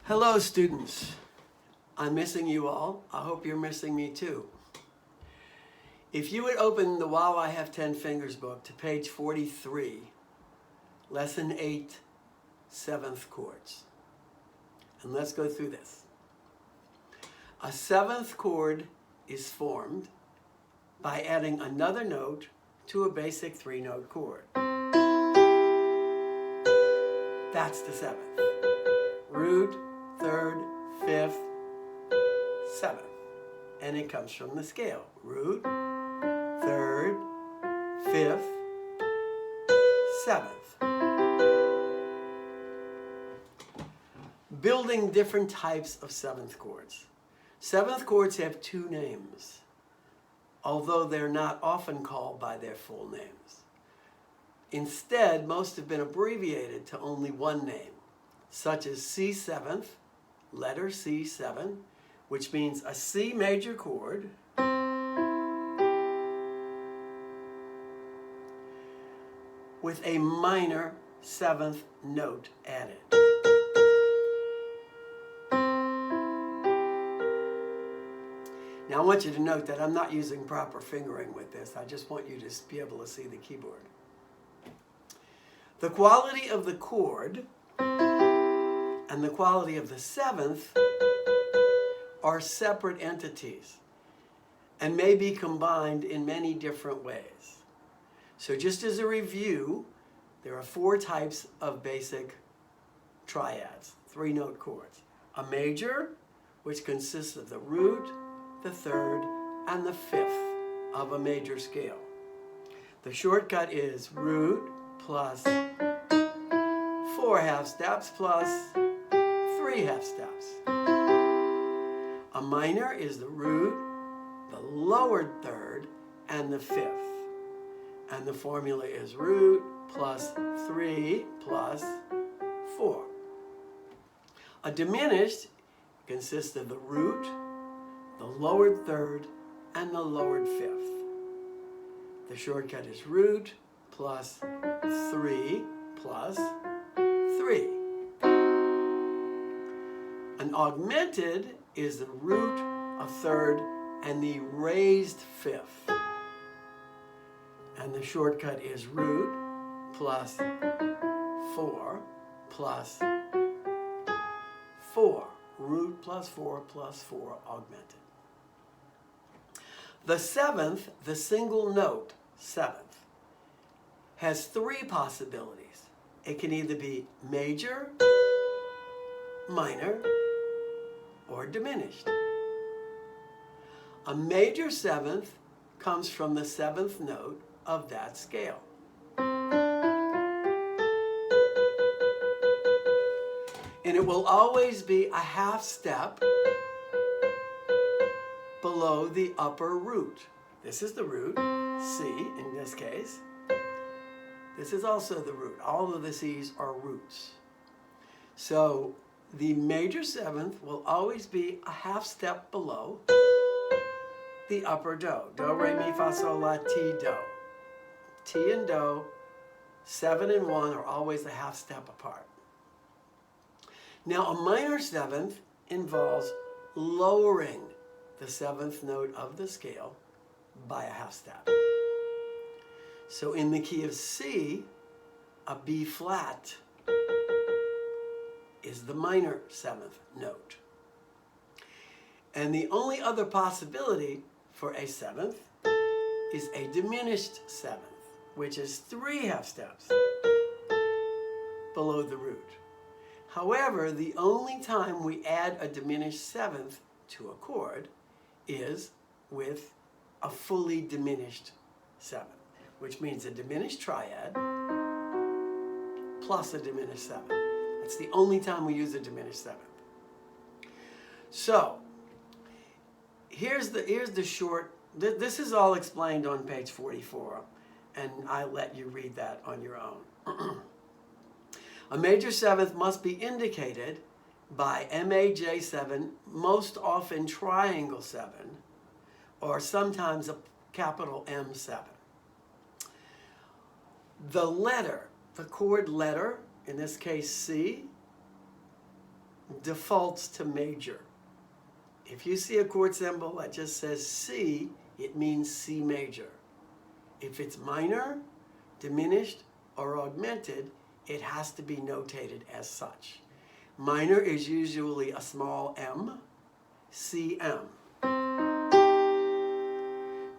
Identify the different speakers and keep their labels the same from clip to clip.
Speaker 1: Hello, students. I'm missing you all. I hope you're missing me too. If you would open the Wow I Have 10 Fingers book to page 43, Lesson 8, 7th chords. And let's go through this. A 7th chord is formed by adding another note to a basic 3-note chord. That's the 7th. Root, 3rd, 5th, 7th. And it comes from the scale. Root, 3rd, 5th, 7th. Building different types of 7th chords. 7th chords have two names, although they're not often called by their full names. Instead, most have been abbreviated to only one name, such as C7th, letter C7, which means a C major chord with a minor 7th note added. Now I want you to note that I'm not using proper fingering with this. I just want you to be able to see the keyboard. The quality of the chord and the quality of the 7th are separate entities and may be combined in many different ways. So just as a review, there are 4 types of basic triads, 3-note chords. A major, which consists of the root, the 3rd, and the 5th of a major scale. The shortcut is root plus 4 half steps plus 3 half steps. A minor is the root, the lowered 3rd, and the 5th. And the formula is root plus 3 plus 4. A diminished consists of the root, the lowered 3rd, and the lowered 5th. The shortcut is root plus 3 plus 3. An augmented is the root, a 3rd, and the raised 5th. And the shortcut is root plus 4 plus 4. Root plus 4 plus 4 augmented. The 7th, the single note 7th, has 3 possibilities. It can either be major, minor, or diminished. A major 7th comes from the 7th note of that scale. And it will always be a half step below the upper root. This is the root, C in this case. This is also the root. All of the C's are roots. So the major 7th will always be a half step below the upper do. Do, re, mi, fa, sol, la, ti, do. Ti and do, 7 and 1 are always a half step apart. Now a minor 7th involves lowering the 7th note of the scale by a half step. So in the key of C, a B flat is the minor 7th note. And the only other possibility for a 7th is a diminished 7th, which is 3 half steps below the root. However, the only time we add a diminished 7th to a chord is with a fully diminished 7th, which means a diminished triad plus a diminished 7th. That's the only time we use a diminished 7th. So, here's the short, this is all explained on page 44, and I let you read that on your own. A major 7th must be indicated by MAJ7, most often triangle 7, or sometimes a capital M7. The letter, the chord letter, in this case C, defaults to major. If you see a chord symbol that just says C, it means C major. If it's minor, diminished, or augmented, it has to be notated as such. Minor is usually a small m, CM.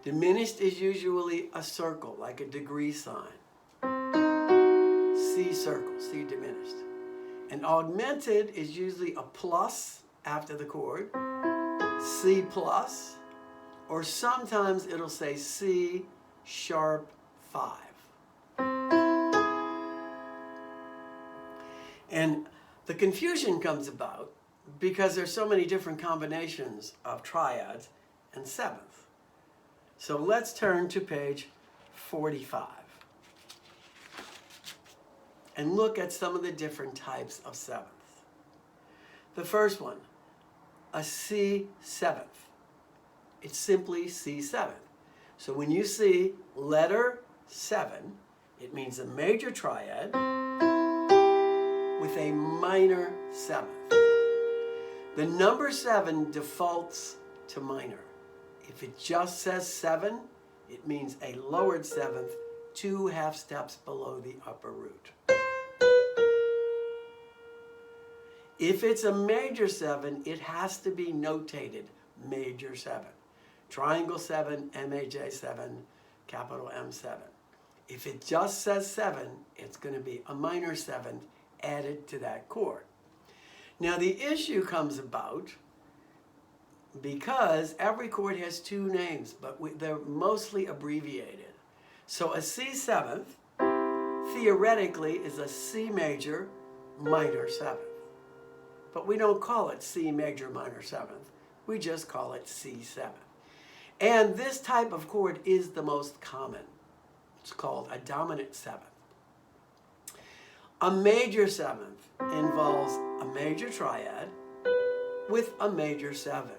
Speaker 1: Diminished is usually a circle, like a degree sign. C circle, C diminished. And augmented is usually a plus after the chord, C plus, or sometimes it'll say C sharp 5. And the confusion comes about because there's so many different combinations of triads and seventh. So let's turn to page 45 and look at some of the different types of seventh. The first one, a C seventh. It's simply C seventh. So when you see letter 7, it means a major triad with a minor seventh. The number 7 defaults to minor. If it just says 7, it means a lowered seventh, 2 half steps below the upper root. If it's a major 7, it has to be notated major 7. Triangle 7, MAJ 7, capital M7. If it just says 7, it's going to be a minor 7th added to that chord. Now the issue comes about because every chord has 2 names, but they're mostly abbreviated. So a C seventh theoretically is a C major minor 7th. But we don't call it C major minor 7th. We just call it C7. And this type of chord is the most common. It's called a dominant 7th. A major 7th involves a major triad with a major 7.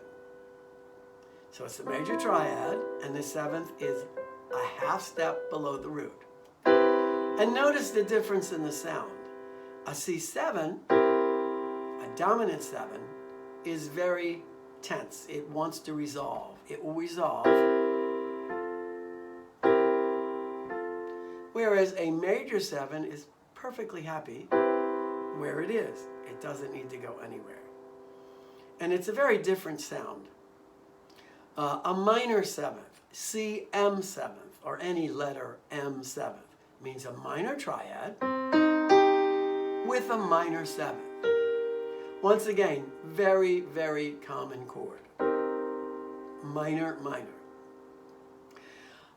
Speaker 1: So it's a major triad, and the 7th is a half step below the root. And notice the difference in the sound. A C7, a dominant 7, is very tense. It wants to resolve. It will resolve. Whereas a major 7 is perfectly happy where it is. It doesn't need to go anywhere. And it's a very different sound. A minor 7th, CM 7th, or any letter M 7th, means a minor triad with a minor 7th. Once again, very, very common chord. Minor, minor.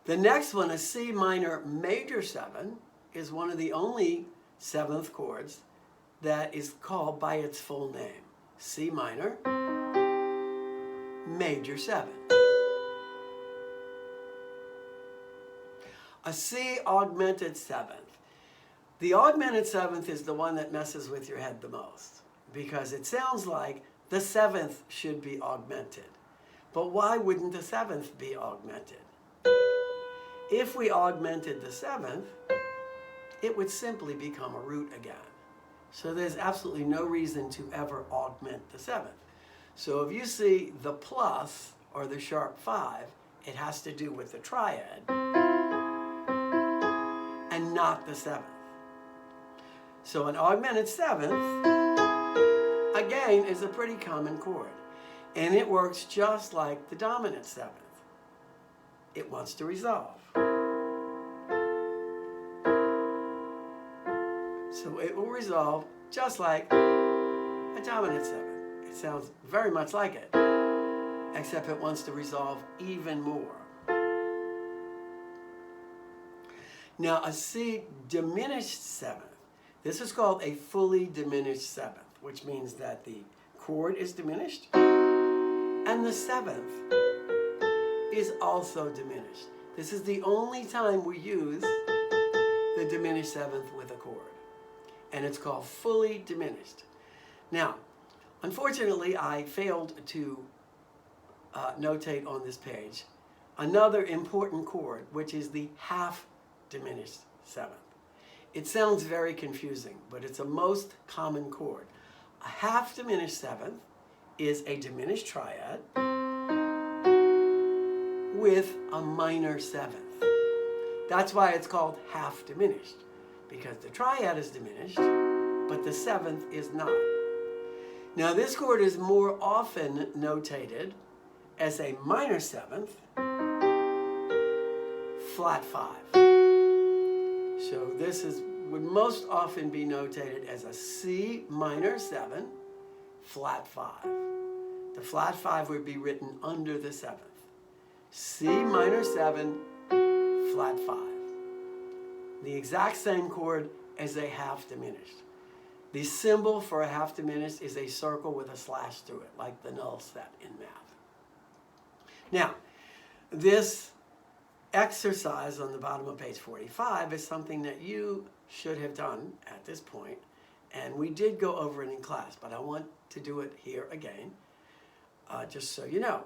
Speaker 1: The next one, a C minor major 7, is one of the only 7th chords that is called by its full name. C minor, major 7. A C augmented 7th. The augmented 7th is the one that messes with your head the most because it sounds like the 7th should be augmented. But why wouldn't the 7th be augmented? If we augmented the 7th, it would simply become a root again. So there's absolutely no reason to ever augment the 7th. So if you see the plus or the sharp 5, it has to do with the triad and not the 7th. So an augmented 7th, again, is a pretty common chord. And it works just like the dominant 7th. It wants to resolve. So it will resolve just like a dominant 7th. It sounds very much like it, except it wants to resolve even more. Now a C diminished 7th. This is called a fully diminished 7th, which means that the chord is diminished and the 7th is also diminished. This is the only time we use the diminished 7th with a chord. And it's called fully diminished. Now, unfortunately, I failed to notate on this page another important chord, which is the half diminished 7th. It sounds very confusing, but it's a most common chord. A half diminished seventh is a diminished triad with a minor seventh. That's why it's called half diminished, because the triad is diminished, but the seventh is not. Now this chord is more often notated as a minor seventh, flat 5. So this would most often be notated as a C minor 7, flat 5. The flat 5 would be written under the 7th. C minor 7, flat 5. The exact same chord as a half diminished. The symbol for a half diminished is a circle with a slash through it, like the null set in math. Now, this exercise on the bottom of page 45 is something that you should have done at this point, and we did go over it in class, but I want to do it here again, just so you know.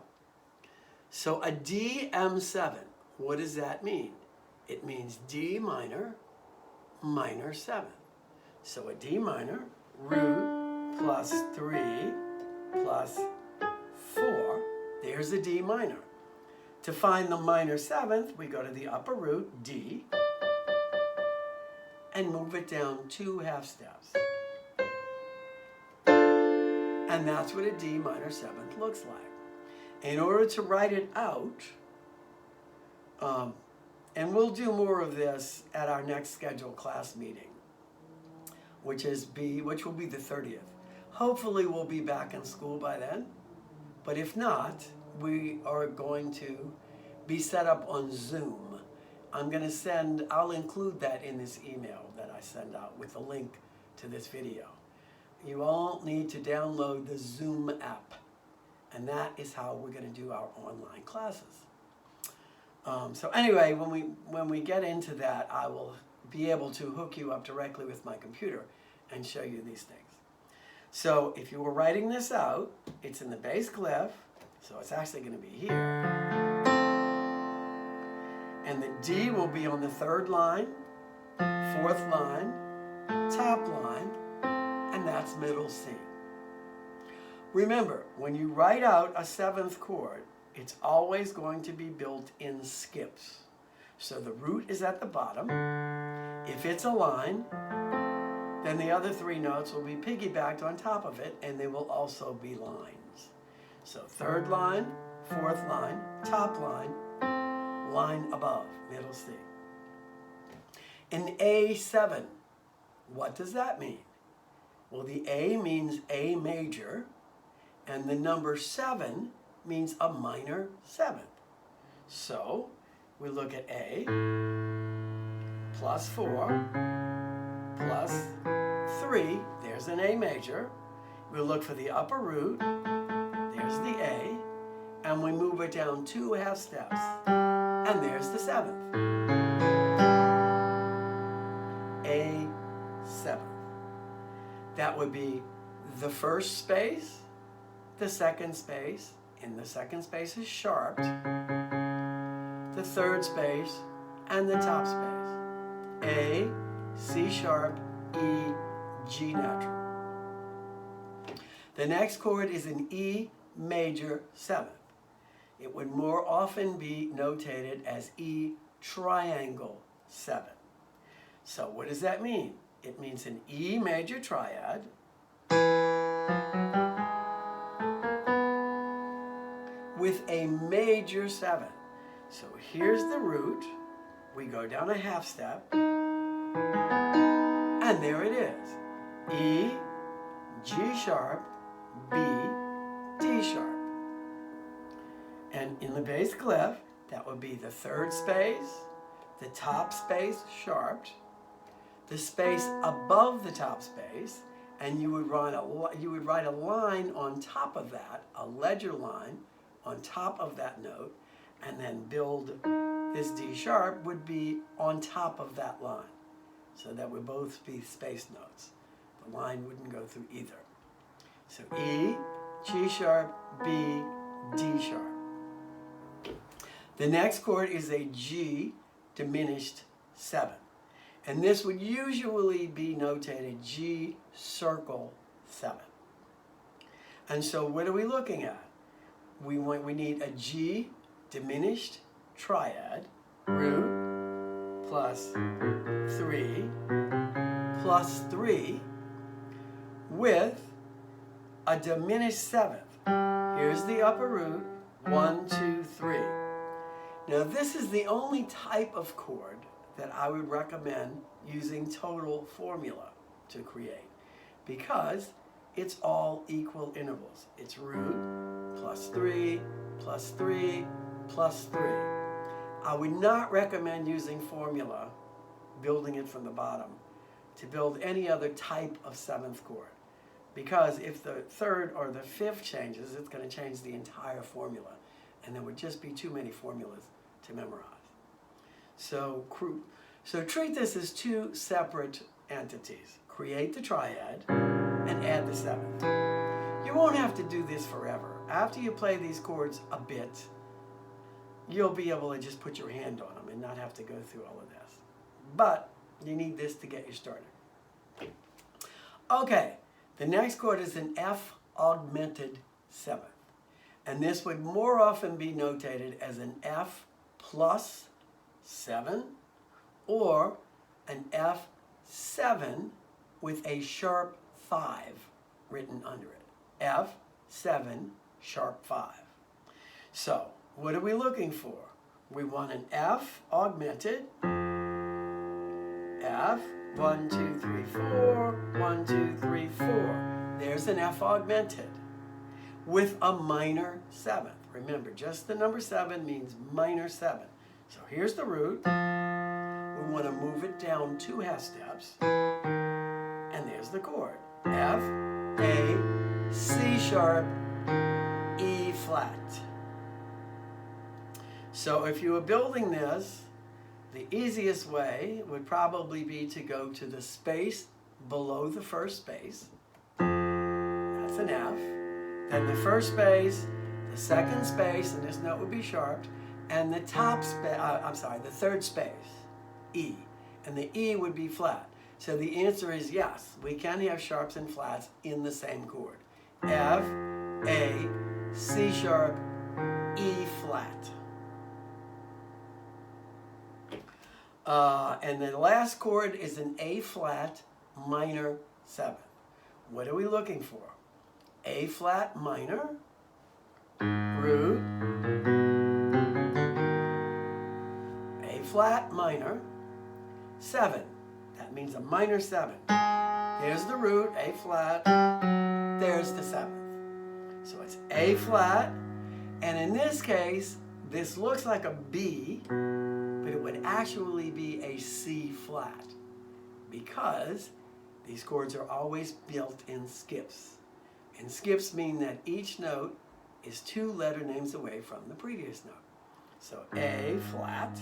Speaker 1: So a DM7, what does that mean? It means D minor, minor 7. So a D minor, root plus 3 plus 4, there's a D minor. To find the minor 7th, we go to the upper root, D, and move it down 2 half steps. And that's what a D minor 7th looks like. In order to write it out, and we'll do more of this at our next scheduled class meeting, which will be the 30th. Hopefully we'll be back in school by then, but if not, we are going to be set up on Zoom. I'll include that in this email that I send out with a link to this video. You all need to download the Zoom app, and that is how we're going to do our online classes. So anyway, when we get into that, I will be able to hook you up directly with my computer and show you these things. So if you were writing this out, it's in the bass clef, so it's actually going to be here. And the D will be on the 3rd line, 4th line, top line, and that's middle C. Remember, when you write out a 7th chord, it's always going to be built in skips. So the root is at the bottom. If it's a line, then the other 3 notes will be piggybacked on top of it, and they will also be lines. So 3rd line, 4th line, top line, line above, middle C. In A7, what does that mean? Well, the A means A major, and the number 7 means a minor 7th. So we look at A plus 4 plus 3, there's an A major. We'll look for the upper root, there's the A, and we move it down 2 half steps, and there's the 7th. A7. That would be the 1st space, the 2nd space, and the 2nd space is sharped, the 3rd space, and the top space. A, C sharp, E, G natural. The next chord is an E major 7th. It would more often be notated as E triangle 7. So what does that mean? It means an E major triad with a major 7. So here's the root. We go down a half step, and there it is. E, G sharp, B, D sharp. And in the bass clef, that would be the 3rd space, the top space sharped, the space above the top space, and you would write a line on top of that, a ledger line on top of that note, and then build this D sharp would be on top of that line. So that would both be space notes. The line wouldn't go through either. So E, G sharp, B, D sharp. The next chord is a G diminished 7. And this would usually be notated G circle 7. And so what are we looking at? We need a G diminished triad, root plus 3 plus 3 with a diminished seventh. Here's the upper root, 1, 2, 3. Now this is the only type of chord that I would recommend using total formula to create, because it's all equal intervals. It's root plus 3 plus 3 plus 3. I would not recommend using formula, building it from the bottom, to build any other type of seventh chord, because if the third or the fifth changes, it's going to change the entire formula, and there would just be too many formulas to memorize. So treat this as two separate entities. Create the triad and add the seventh. You won't have to do this forever. After you play these chords a bit, you'll be able to just put your hand on them and not have to go through all of this. But you need this to get you started. Okay, the next chord is an F augmented seventh. And this would more often be notated as an F plus 7 or an F7 with a sharp 5 written under it. F7 sharp 5. So, what are we looking for? We want an F augmented. F, 1, 2, 3, 4, 1, 2, 3, 4. There's an F augmented with a minor seventh. Remember, just the number 7 means minor 7. So here's the root. We want to move it down 2 half steps. And there's the chord. F, A, C sharp, E flat. So if you were building this, the easiest way would probably be to go to the space below the first space. That's an F. Then the first space, the second space, and this note would be sharped, and the the third space, E. And the E would be flat. So the answer is yes, we can have sharps and flats in the same chord. F, A, C sharp, E flat. And the last chord is an A flat minor 7. What are we looking for? A flat minor, root, A flat minor, 7. That means a minor 7. There's the root, A flat, there's the 7th. So it's A flat, and in this case, this looks like a B, but it would actually be a C flat, because these chords are always built in skips. And skips mean that each note is 2 letter names away from the previous note. So A flat,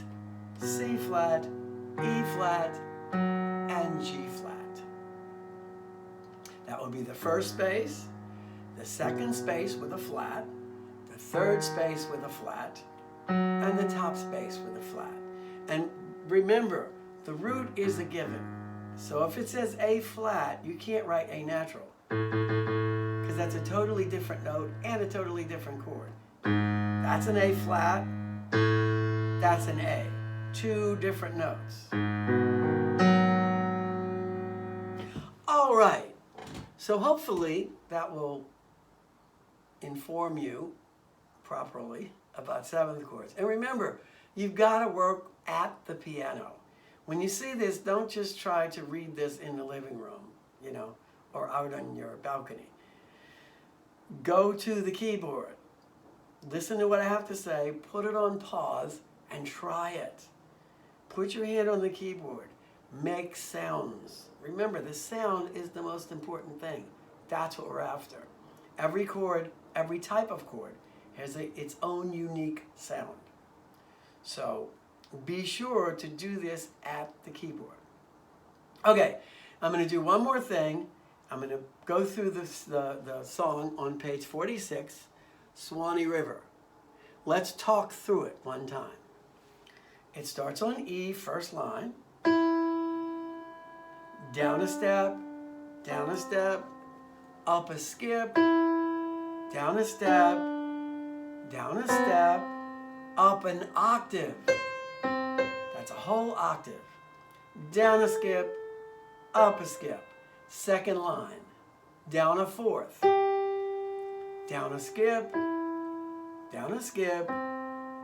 Speaker 1: C flat, E flat, and G flat. That will be the first space, the second space with a flat, the third space with a flat, and the top space with a flat. And remember, the root is a given. So if it says A flat, you can't write A natural, because that's a totally different note and a totally different chord. That's an A flat, that's an A. 2 different notes. All right, so hopefully that will inform you properly about 7th chords. And remember, you've got to work at the piano. When you see this, don't just try to read this in the living room, or out on your balcony. Go to the keyboard, listen to what I have to say, put it on pause, and try it. Put your hand on the keyboard, make sounds. Remember, the sound is the most important thing. That's what we're after. Every chord, every type of chord, has its own unique sound. So be sure to do this at the keyboard. Okay, I'm going to do one more thing. I'm going to go through the song on page 46, Swanee River. Let's talk through it one time. It starts on E, first line. Down a step, up a skip, down a step, down a step, up an octave. That's a whole octave. Down a skip, up a skip. Second line, down a fourth. Down a skip,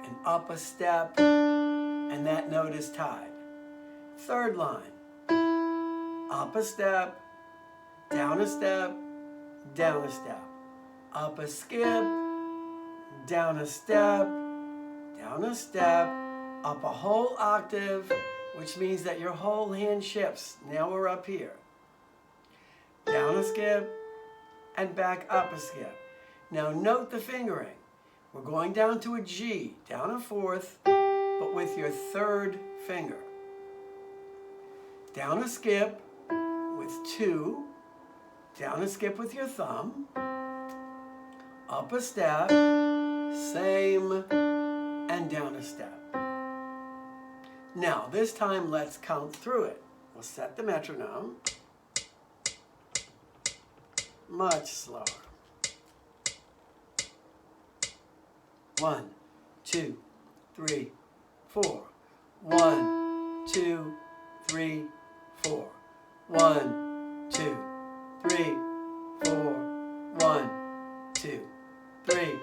Speaker 1: and up a step, and that note is tied. Third line, up a step, down a step, down a step. Up a skip, down a step, down a step, up a whole octave, which means that your whole hand shifts. Now we're up here. Down a skip, and back up a skip. Now note the fingering. We're going down to a G, down a fourth, but with your third finger. Down a skip with two, down a skip with your thumb, up a step, same, and down a step. Now, this time let's count through it. We'll set the metronome. Much slower. 1, 2, 3, 4. 1, 2, 3, 4. 1, 2, 3, 4. 1, 2, 3,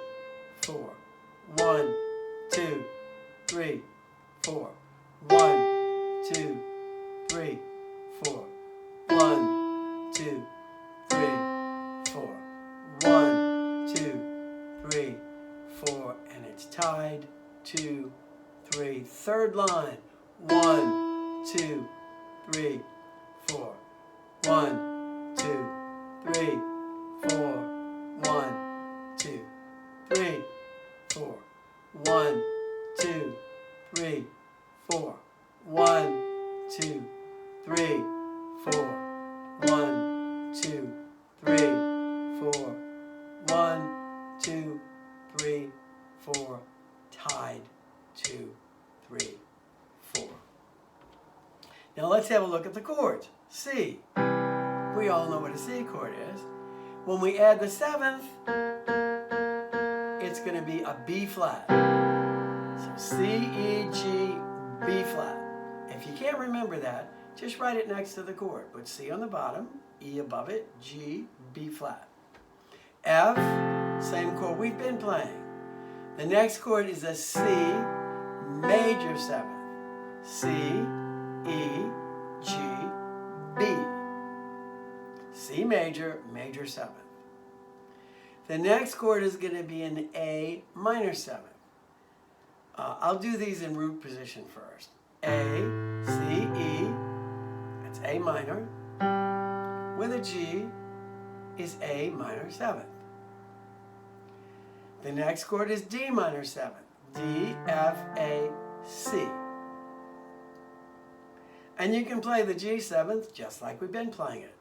Speaker 1: 4. 1, 2, 3, 4. 1, 2, 3, 4. 1, 2, 3, 4. 1, 2, 3, 4, and it's tied. 2, 3. Third line. 1, 2, 3, 4. 1, 2, 3, 4. 1, 2, 3, 4. 1, 2, 3, 4. 1, 2, 3, 4. 1, 2, 3, 4. 1, 2, 3, 4. Tied. 2, 3, 4. Now let's have a look at the chords. C. We all know what a C chord is. When we add the seventh, it's going to be a B flat. So C, E, G, B flat. If you can't remember that, just write it next to the chord. Put C on the bottom, E above it, G, B flat. F, same chord we've been playing. The next chord is a C major seventh. C, E, G, B. C major, major seventh. The next chord is going to be an A minor seventh. I'll do these in root position first. A, C, E, that's A minor, with a G is A minor seventh. The next chord is D minor seventh. D, F, A, C. And you can play the G seventh just like we've been playing it.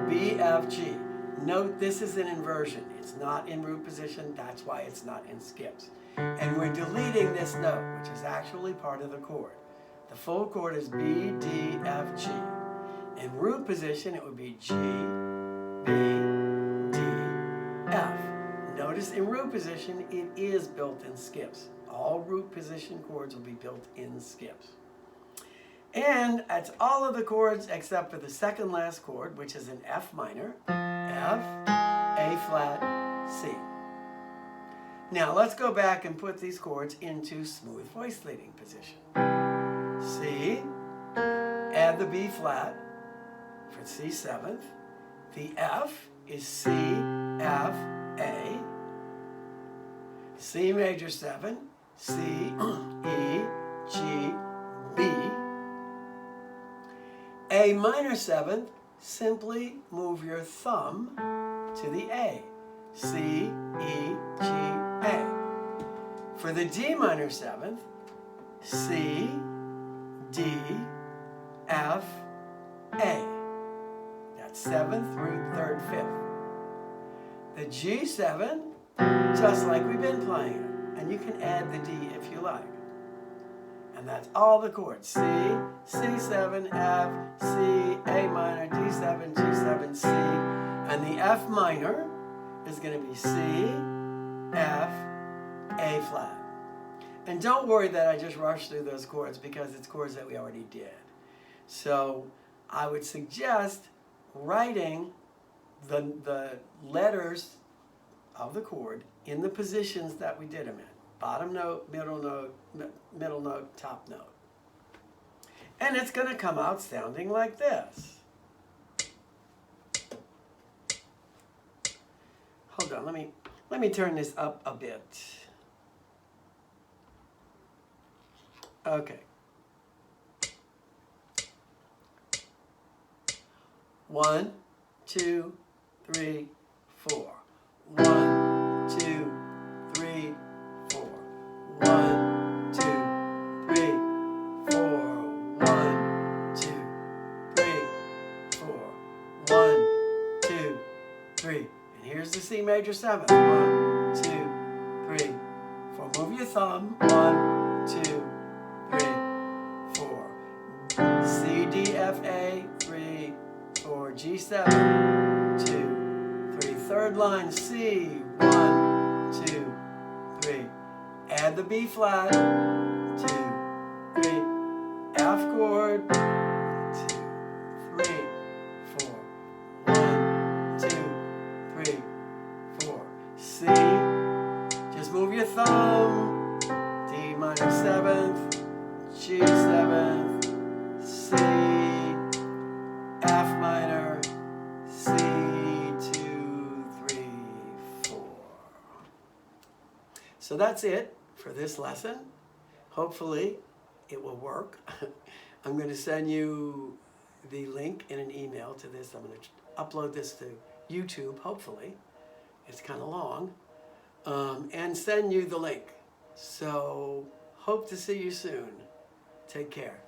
Speaker 1: B, F, G. Note this is an inversion. It's not in root position. That's why it's not in skips. And we're deleting this note, which is actually part of the chord. The full chord is B, D, F, G. In root position, it would be G, B, D, F. Notice in root position, it is built in skips. All root position chords will be built in skips. And that's all of the chords except for the second last chord, which is an F minor, F, A flat, C. Now let's go back and put these chords into smooth voice leading position. C, add the B flat for C seventh. The F is C, F, A. C major 7, C, E, G, B. A minor 7th, simply move your thumb to the A. C, E, G, A. For the D minor 7th, C, D, F, A. That's 7th through 3rd, 5th. The G7, just like we've been playing it. And you can add the D if you like. And that's all the chords. C, C7, F, C, A minor, D7, G7, C. And the F minor is going to be C, F, A flat. And don't worry that I just rushed through those chords because it's chords that we already did. So I would suggest writing the letters of the chord in the positions that we did them in. Bottom note, middle note, top note. And it's going to come out sounding like this. Hold on, let me turn this up a bit. Okay. 1, 2, 3, 4. 1, 2, 3, 4. 1, 2, 3, 4. 1, 2, 3, 4. 1, 2, 3. And here's the C major 7th. 1, 2, 3, 4. Move your thumb. 1, 2, 3, 4. C, D, F, A, 3, 4. G7, 2, 3. Third line, C, 1, 2, 3. Add the B flat, 2, 3. F chord, 2, 3, 4. 1, 2, 3, 4. C, just move your thumb. D minor 7th, G 7th, C, F minor, C, 2, 3, 4. So that's it for this lesson. Hopefully it will work. I'm going to send you the link in an email to this. I'm going to upload this to YouTube, hopefully. It's kind of long. And send you the link. So hope to see you soon. Take care.